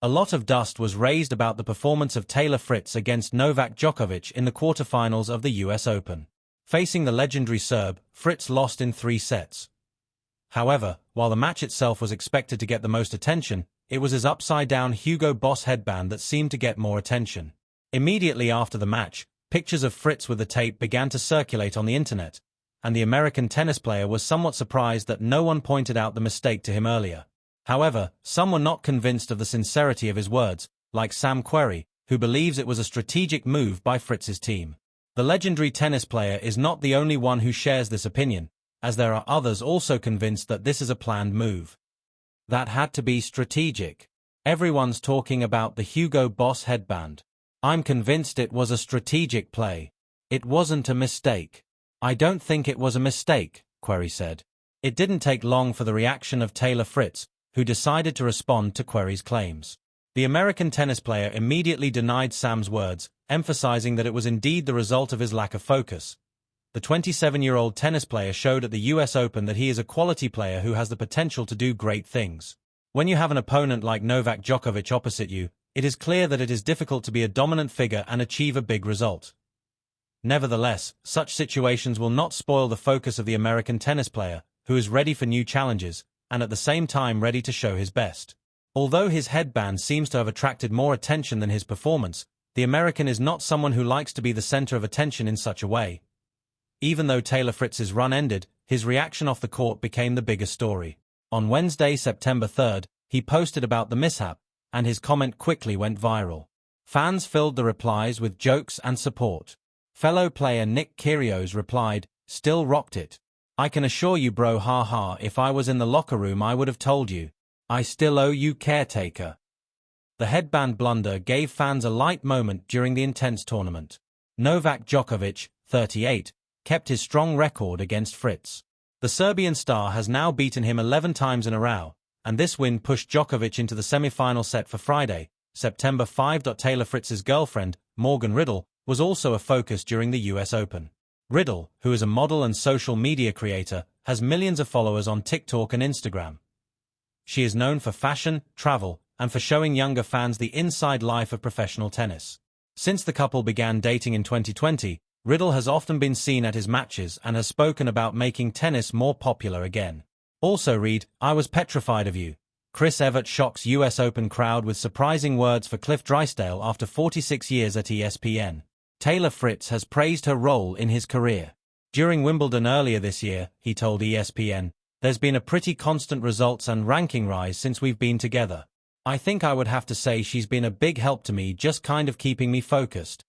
A lot of dust was raised about the performance of Taylor Fritz against Novak Djokovic in the quarterfinals of the US Open. Facing the legendary Serb, Fritz lost in 3 sets. However, while the match itself was expected to get the most attention, it was his upside-down Hugo Boss headband that seemed to get more attention. Immediately after the match, pictures of Fritz with the tape began to circulate on the internet, and the American tennis player was somewhat surprised that no one pointed out the mistake to him earlier. However, some were not convinced of the sincerity of his words, like Sam Querrey, who believes it was a strategic move by Fritz's team. The legendary tennis player is not the only one who shares this opinion, as there are others also convinced that this is a planned move. That had to be strategic. Everyone's talking about the Hugo Boss headband. I'm convinced it was a strategic play. It wasn't a mistake. I don't think it was a mistake, Querrey said. It didn't take long for the reaction of Taylor Fritz, who decided to respond to Querrey's claims. The American tennis player immediately denied Sam's words, emphasizing that it was indeed the result of his lack of focus. The 27-year-old tennis player showed at the US Open that he is a quality player who has the potential to do great things. When you have an opponent like Novak Djokovic opposite you, it is clear that it is difficult to be a dominant figure and achieve a big result. Nevertheless, such situations will not spoil the focus of the American tennis player, who is ready for new challenges, and at the same time ready to show his best. Although his headband seems to have attracted more attention than his performance, the American is not someone who likes to be the center of attention in such a way. Even though Taylor Fritz's run ended, his reaction off the court became the bigger story. On Wednesday, September 3rd, he posted about the mishap, and his comment quickly went viral. Fans filled the replies with jokes and support. Fellow player Nick Kyrgios replied, "Still rocked it. I can assure you bro haha, if I was in the locker room I would have told you. I still owe you caretaker." The headband blunder gave fans a light moment during the intense tournament. Novak Djokovic, 38, kept his strong record against Fritz. The Serbian star has now beaten him 11 times in a row, and this win pushed Djokovic into the semi-final set for Friday, September 5. Taylor Fritz's girlfriend, Morgan Riddle, was also a focus during the US Open. Riddle, who is a model and social media creator, has millions of followers on TikTok and Instagram. She is known for fashion, travel, and for showing younger fans the inside life of professional tennis. Since the couple began dating in 2020, Riddle has often been seen at his matches and has spoken about making tennis more popular again. Also read, "I was petrified of you." Chris Evert shocks US Open crowd with surprising words for Cliff Drysdale after 46 years at ESPN. Taylor Fritz has praised her role in his career. During Wimbledon earlier this year, he told ESPN, "There's been a pretty constant results and ranking rise since we've been together. I think I would have to say she's been a big help to me, just kind of keeping me focused.